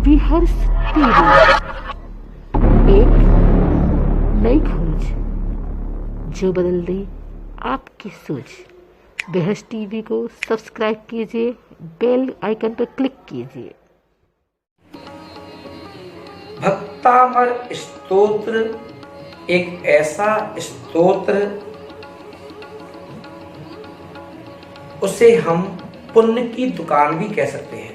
विहर्ष TV, एक नई खोज जो बदल दे आपकी सोच। विहर्ष टीवी को सब्सक्राइब कीजिए, बेल आइकन पर क्लिक कीजिए। भक्तामर स्तोत्र एक ऐसा स्तोत्र, उसे हम पुण्य की दुकान भी कह सकते हैं,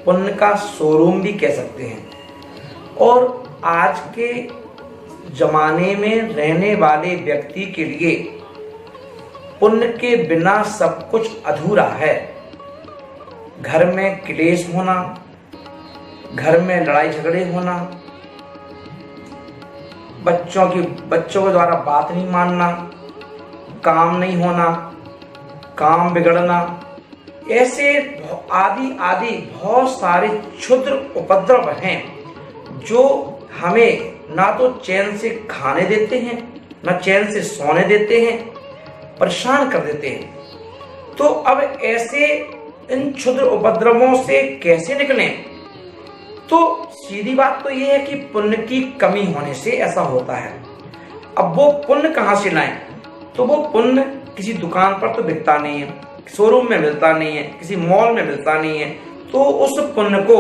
पुण्य का शोरूम भी कह सकते हैं। और आज के जमाने में रहने वाले व्यक्ति के लिए पुण्य के बिना सब कुछ अधूरा है। घर में क्लेश होना, घर में लड़ाई झगड़े होना, बच्चों के द्वारा बात नहीं मानना, काम नहीं होना, काम बिगड़ना, ऐसे आदि आदि बहुत सारे क्षुद्र उपद्रव हैं जो हमें ना तो चैन से खाने देते हैं, ना चैन से सोने देते हैं, परेशान कर देते हैं। तो अब ऐसे इन क्षुद्र उपद्रवों से कैसे निकलें? तो सीधी बात तो यह है कि पुण्य की कमी होने से ऐसा होता है। अब वो पुण्य कहाँ से लाएं? तो वो पुण्य किसी दुकान पर तो बिकता नहीं है, शोरूम में मिलता नहीं है, किसी मॉल में मिलता नहीं है। तो उस पुण्य को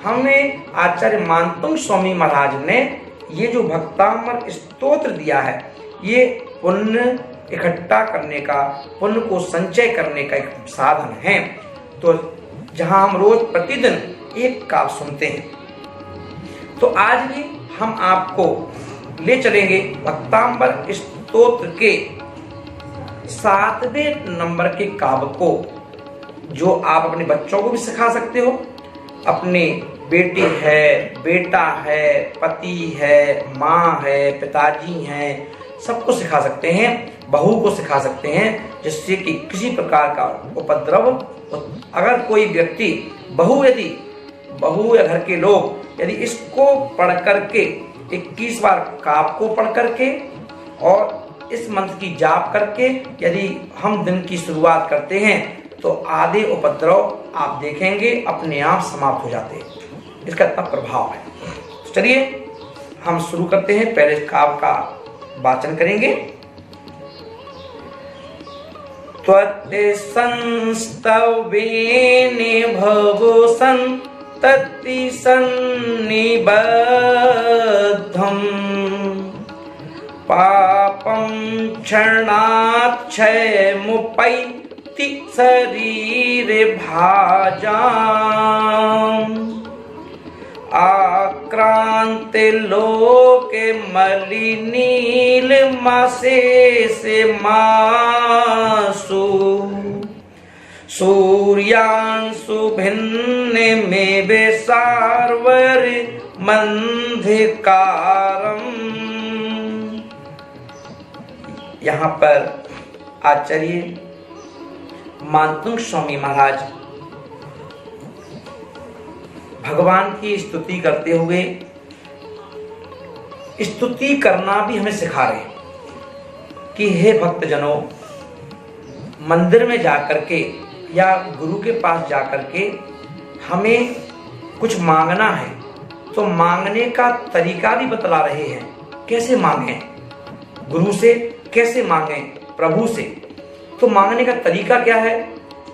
हमें आचार्य मानतुंग स्वामी महाराज ने ये जो भक्तामर स्तोत्र दिया है, ये पुण्य इकट्ठा करने का, पुण्य को संचय करने का एक साधन है। तो जहां हम रोज प्रतिदिन एक का सुनते हैं, तो आज भी हम आपको ले चलेंगे भक्तामर स्तोत्र के 7वें नंबर के काव्य को, जो आप अपने बच्चों को भी सिखा सकते हो। अपने बेटी है, बेटा है, पति है, माँ है, पिताजी हैं, सबको सिखा सकते हैं, बहू को सिखा सकते हैं, जिससे कि किसी प्रकार का उपद्रव, अगर कोई व्यक्ति बहू या घर के लोग यदि इसको पढ़ करके 21 बार काव्य को पढ़ करके और इस मंत्र की जाप करके यदि हम दिन की शुरुआत करते हैं, तो आधे उपद्रव आप देखेंगे अपने आप समाप्त हो जाते हैं। इसका इतना प्रभाव है। तो चलिए हम शुरू करते हैं। पहले काव्य का वाचन करेंगे। त्वत्ते संस्तवेने भवो संतति सन्निबद्धम् पापं क्षणात् क्षयमुपैति शरीरे भाजाम् आक्रान्ते लोके मलिनीलमशेषे मासु सूर्यांशु भिन्ने में बेसार्वर मंधिकारम्। यहाँ पर आचार्य मानतुंग स्वामी महाराज भगवान की स्तुति करते हुए, स्तुति करना भी हमें सिखा रहे हैं कि हे भक्तजनों, मंदिर में जाकर के या गुरु के पास जाकर के हमें कुछ मांगना है, तो मांगने का तरीका भी बतला रहे हैं। कैसे मांगें, गुरु से कैसे मांगें, प्रभु से। तो मांगने का तरीका क्या है?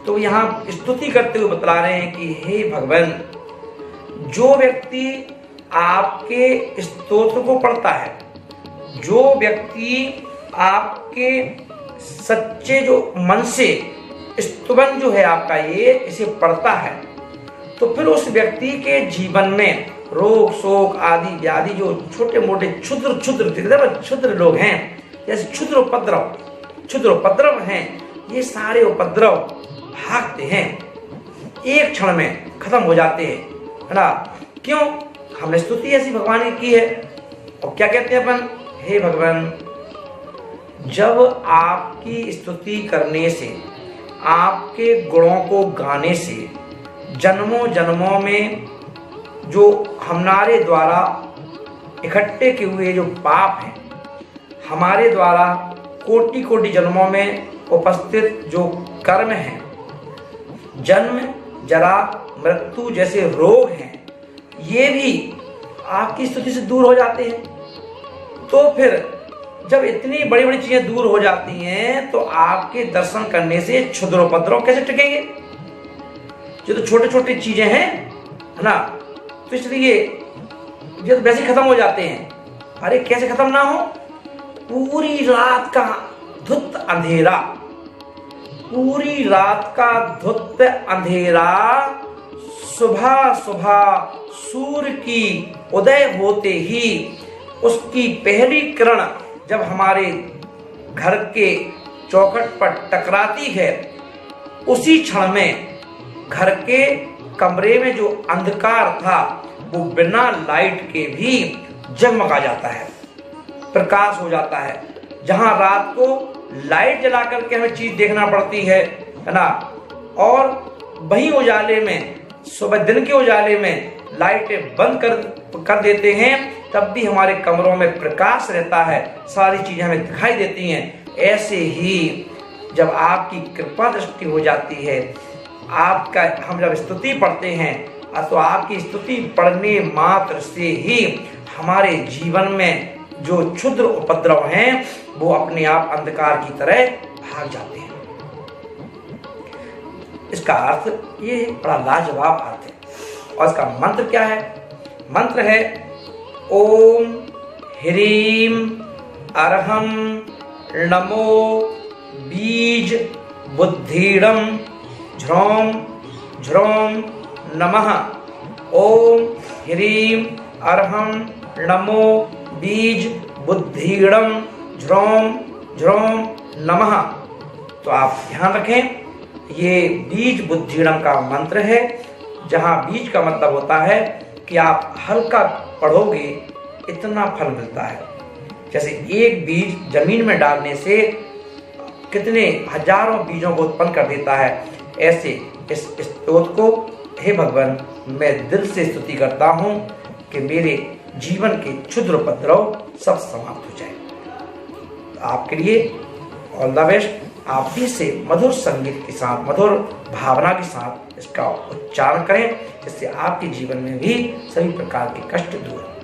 तो यहाँ स्तुति करते हुए बतला रहे हैं कि हे भगवान, जो व्यक्ति आपके स्तोत्र को पढ़ता है, जो व्यक्ति आपके सच्चे जो मन से स्तुवन जो है आपका ये इसे पढ़ता है, तो फिर उस व्यक्ति के जीवन में रोग शोक आदि व्याधि जो छोटे मोटे क्षुद्र लोग हैं, जैसे क्षुद्र उपद्रव हैं, ये सारे उपद्रव भागते हैं, एक क्षण में खत्म हो जाते हैं, है ना। क्यों? हमने स्तुति ऐसी भगवान की है। और क्या कहते हैं अपन? हे भगवान, जब आपकी स्तुति करने से, आपके गुणों को गाने से जन्मों जन्मों में जो हमारे द्वारा इकट्ठे किए हुए जो पाप हैं, हमारे द्वारा कोटि कोटि जन्मों में उपस्थित जो कर्म हैं, जन्म जरा मृत्यु जैसे रोग हैं, ये भी आपकी स्तुति से दूर हो जाते हैं। तो फिर जब इतनी बड़ी बड़ी चीजें दूर हो जाती हैं तो आपके दर्शन करने से क्षुद्रोपद्रव कैसे टिकेंगे? जो तो छोटे छोटे चीजें हैं, है ना, तो इसलिए ये तो वैसे ही खत्म हो जाते हैं। अरे कैसे खत्म ना हो? पूरी रात का धुत अंधेरा, पूरी रात का धुत अंधेरा सुबह सुबह सूर्य की उदय होते ही उसकी पहली किरण जब हमारे घर के चौखट पर टकराती है, उसी क्षण में घर के कमरे में जो अंधकार था वो बिना लाइट के भी जगमगा जाता है, प्रकाश हो जाता है। जहां रात को लाइट जला करके हमें चीज देखना पड़ती है ना, और वही उजाले में, सुबह दिन के उजाले में लाइटें बंद कर देते हैं, तब भी हमारे कमरों में प्रकाश रहता है, सारी चीजें हमें दिखाई देती हैं। ऐसे ही जब आपकी कृपा दृष्टि हो जाती है, आपका हम जब स्तुति पढ़ते हैं तो आपकी स्तुति पढ़ने मात्र से ही हमारे जीवन में जो क्षुद्र उपद्रव हैं वो अपने आप अंधकार की तरह भाग जाते हैं। इसका अर्थ ये बड़ा लाजवाब अर्थ है। और इसका मंत्र क्या है? मंत्र है ओम ह्रीम अर्हम नमो बीज बुद्धिड़म झ्रौम झ्रौम नमः। ओम ह्रीम अर्हम नमो बीज बुद्धिड़म झ्रौम झ्रौम नमः। तो आप ध्यान रखें, ये बीज बुद्धिड़म का मंत्र है, जहां बीज का मतलब होता है कि आप हल्का पढ़ोगे इतना फल मिलता है। जैसे एक बीज जमीन में डालने से कितने हजारों बीजों को उत्पन्न कर देता है, ऐसे इस स्तोत्र को हे भगवान मैं दिल से स्तुति करता हूं कि मेरे जीवन के क्षुद्र उपद्रव सब समाप्त हो जाए। आपके लिए ऑल द बेस्ट। आप भी से मधुर संगीत के साथ, मधुर भावना के साथ इसका उच्चारण करें, जिससे आपके जीवन में भी सभी प्रकार के कष्ट दूर